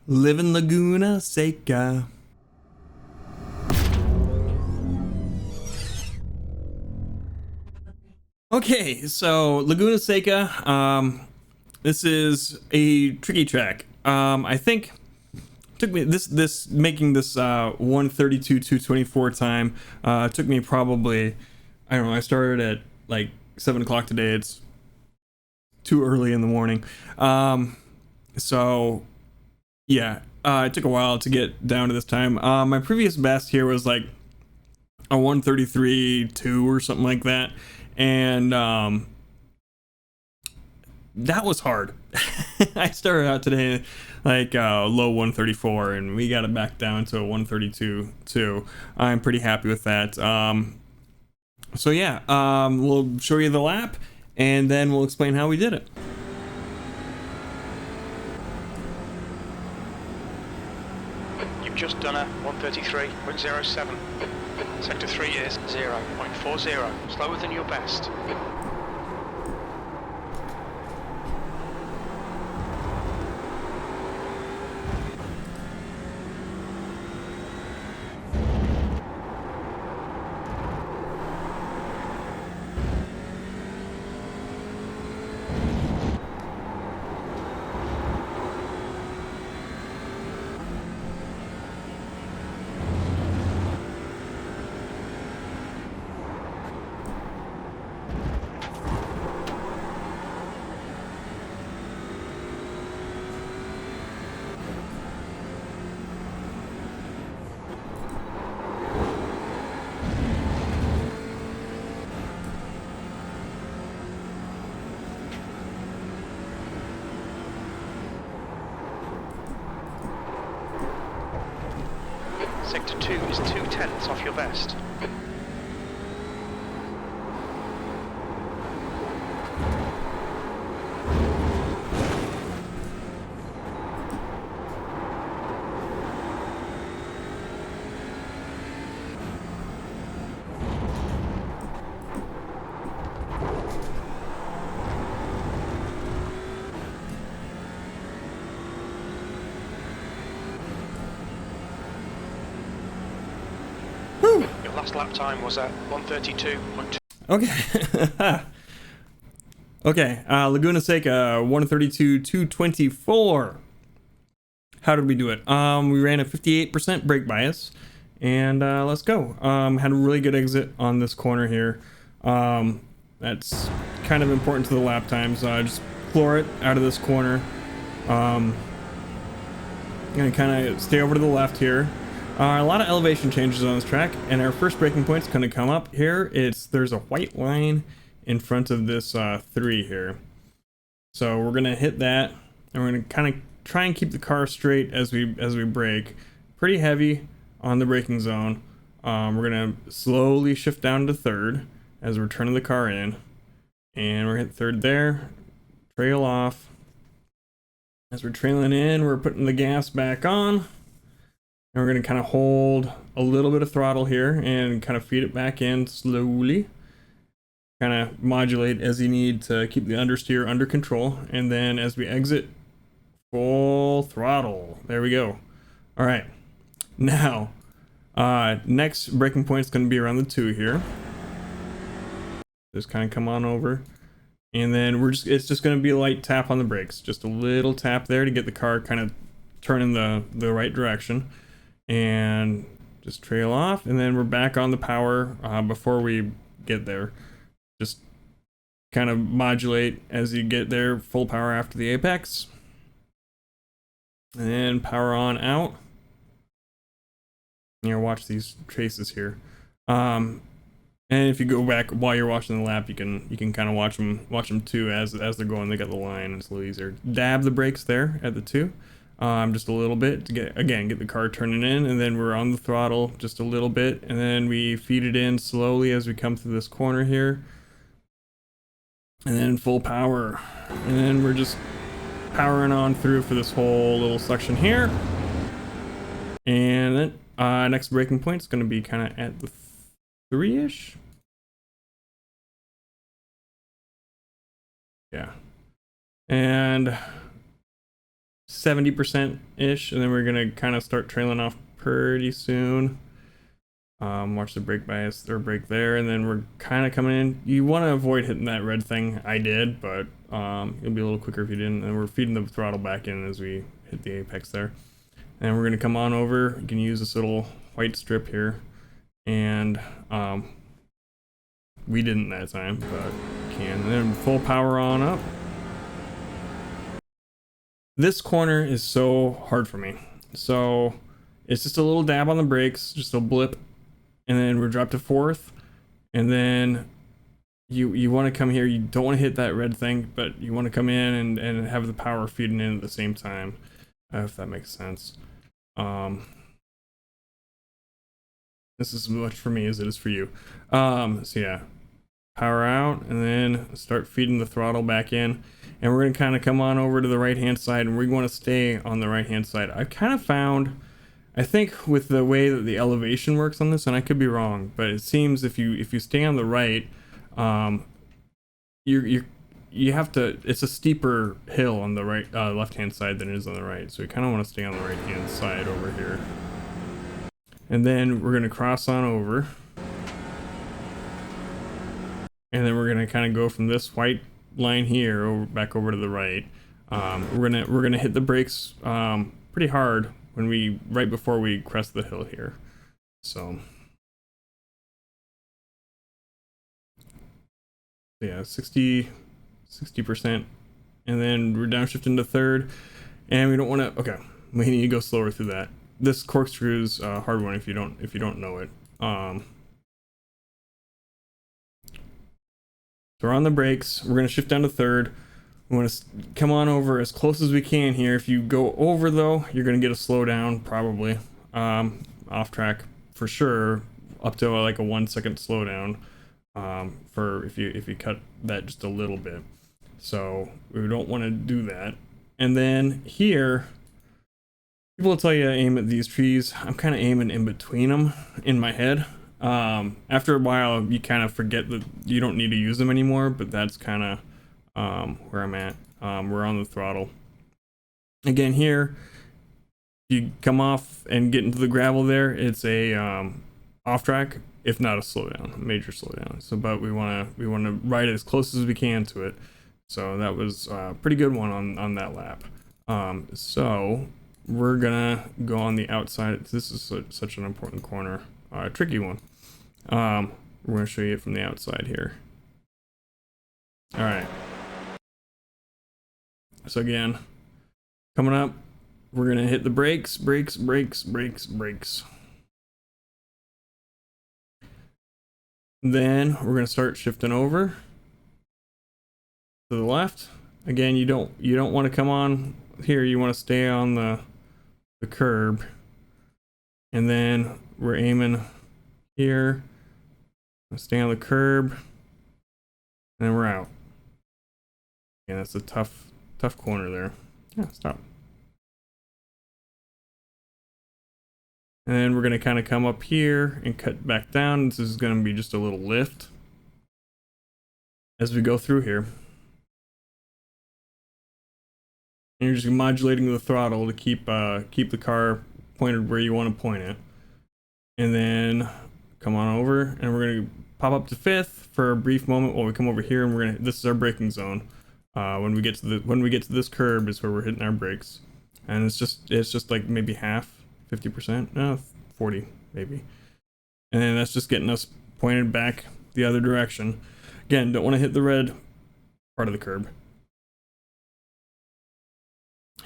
Live in Laguna Seca. Okay, so Laguna Seca, this is a tricky track. I think took me this making this 132 224 time took me probably, I don't know, I started at like 7 o'clock today. It's too early in the morning. So yeah, it took a while to get down to this time. My previous best here was like a 133.2 or something like that, and that was hard. I started out today like low 134, and we got it back down to a 132.2. I'm pretty happy with that. So yeah, we'll show you the lap, and then we'll explain how we did it. You've just done a 133.07. Sector 3 is 0.40, slower than your best. Sector 2 is 0.2 off your best. Your last lap time was at 132.2. Okay. Okay, Laguna Seca 132.224. How did we do it? We ran a 58% brake bias, and let's go. Had a really good exit on this corner here. That's kind of important to the lap times. Just floor it out of this corner. I'm gonna kind of stay over to the left here. A lot of elevation changes on this track, and our first braking point's gonna come up here. There's a white line in front of this 3 here, so we're gonna hit that, and we're gonna kind of try and keep the car straight as we brake. Pretty heavy on the braking zone. We're gonna slowly shift down to third as we're turning the car in, and we're hit third there. Trail off. As we're trailing in, we're putting the gas back on, and we're gonna kind of hold a little bit of throttle here and kind of feed it back in slowly. Kind of modulate as you need to keep the understeer under control, and then as we exit, full throttle. There we go. All right, now next braking point is going to be around the 2 here. Just kind of come on over, and then it's just going to be a light tap on the brakes, just a little tap there to get the car kind of turning the right direction, and just trail off, and then we're back on the power before we get there. Just kind of modulate as you get there, full power after the apex, and then power on out. You know, watch these traces here, and if you go back while you're watching the lap, you can kind of watch them too as they're going. They got the line. It's a little easier. Dab the brakes there at the 2, just a little bit to get the car turning in, and then we're on the throttle just a little bit, and then we feed it in slowly as we come through this corner here, and then full power, and then we're just powering on through for this whole little section here, and then next braking point is going to be kind of at the 3-ish. Yeah, and 70% ish, and then we're gonna kind of start trailing off pretty soon. Watch the brake bias or brake there, and then we're kind of coming in. You want to avoid hitting that red thing. I did, but it'll be a little quicker if you didn't. And we're feeding the throttle back in as we hit the apex there. And we're gonna come on over. You can use this little white strip here, and we didn't that time, but can. And then full power on up. This corner is so hard for me. So it's just a little dab on the brakes, just a blip, and then we're dropped to fourth. And then you want to come here. You don't want to hit that red thing, but you want to come in and have the power feeding in at the same time, if that makes sense. This is as much for me as it is for you. So yeah, power out and then start feeding the throttle back in. And we're going to kind of come on over to the right hand side, and we want to stay on the right hand side. I've kind of found, I think with the way that the elevation works on this, and I could be wrong, but it seems if you stay on the right, you have to, it's a steeper hill on the right left hand side than it is on the right. So you kind of want to stay on the right hand side over here. And then we're going to cross on over. And then we're going to kind of go from this white line here over, back over to the right. We're gonna hit the brakes pretty hard when right before we crest the hill here. So yeah, 60%, and then we're downshifting to third, and we don't want to. Okay, we need to go slower through that. This corkscrew's a hard one if you don't know it. So we're on the brakes. We're gonna shift down to third. We want to come on over as close as we can here. If you go over though, you're gonna get a slowdown probably. Off track for sure, up to like a 1 second slowdown. For if you cut that just a little bit. So we don't want to do that. And then here, people will tell you to aim at these trees. I'm kind of aiming in between them in my head. After a while, you kind of forget that you don't need to use them anymore, but that's kind of where I'm at. We're on the throttle. Again, here, you come off and get into the gravel there, it's a off track, if not a slowdown, a major slowdown. So, but we want to ride it as close as we can to it. So that was a pretty good one on that lap. So we're gonna go on the outside. This is such an important corner, tricky one. We're gonna show you it from the outside here. All right. So again, coming up, we're gonna hit the brakes. Then we're gonna start shifting over to the left. Again, you don't want to come on here. You want to stay on the curb, and then we're aiming here. Stay on the curb, and then we're out. Yeah, that's a tough corner there. Yeah, stop. And then we're gonna kind of come up here and cut back down. This is gonna be just a little lift as we go through here. And you're just modulating the throttle to keep the car pointed where you want to point it. And then come on over, and we're gonna pop up to fifth for a brief moment while we come over here, and this is our braking zone. When we get to this curb is where we're hitting our brakes, and it's just like maybe half, 50%, no, 40 maybe, and then that's just getting us pointed back the other direction. Again, don't want to hit the red part of the curb.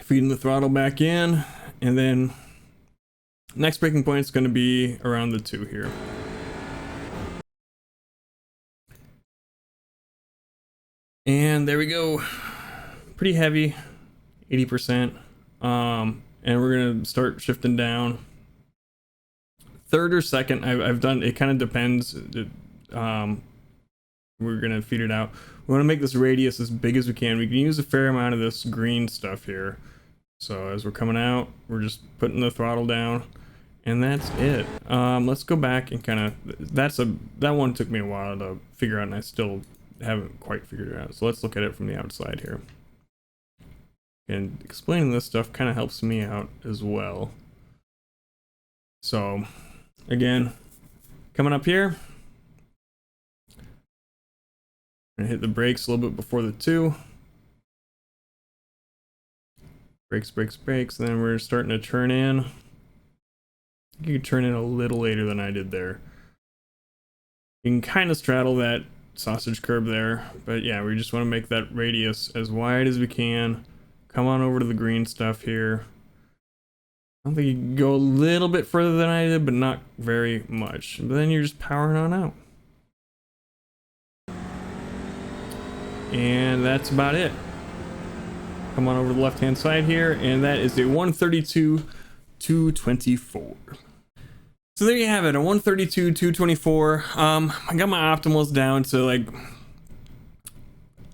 Feeding the throttle back in, and then next braking point is going to be around the 2 here. And there we go. Pretty heavy, 80%. And we're gonna start shifting down. Third or second, I've done, it kind of depends. We're gonna feed it out. We want to make this radius as big as we can. We can use a fair amount of this green stuff here. So as we're coming out, we're just putting the throttle down, and that's it. Let's go back and kind of, that one took me a while to figure out, and I still haven't quite figured it out. So let's look at it from the outside here. And explaining this stuff kind of helps me out as well. So again, coming up here, I'm gonna hit the brakes a little bit before the 2. Brakes, brakes, brakes. Then we're starting to turn in. You can turn in a little later than I did there. You can kind of straddle that sausage curb there, but yeah, we just want to make that radius as wide as we can. Come on over to the green stuff here. I don't think you can go a little bit further than I did, but not very much. But then you're just powering on out. And that's about it. Come on over to the left hand side here, and that is a 132/224. So there you have it, a 132/224. I got my optimals down to like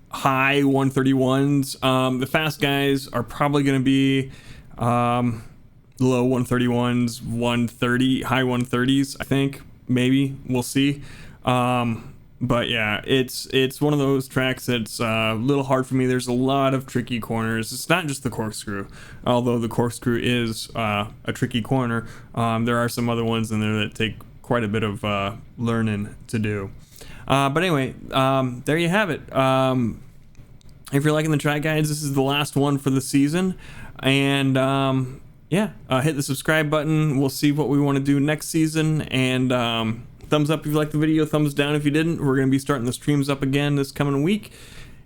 high 131s. The fast guys are probably going to be low 131s, 130, high 130s, I think. Maybe we'll see. But yeah, it's one of those tracks that's a little hard for me. There's a lot of tricky corners. It's not just the corkscrew, although the corkscrew is a tricky corner. There are some other ones in there that take quite a bit of learning to do. But anyway, there you have it. If you're liking the track guides, this is the last one for the season. And yeah, hit the subscribe button. We'll see what we want to do next season. And thumbs up if you liked the video, thumbs down if you didn't. We're going to be starting the streams up again this coming week.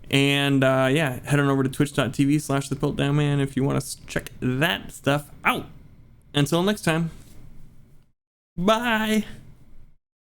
And yeah, head on over to twitch.tv/thepiltdownman if you want to check that stuff out. Until next time, bye.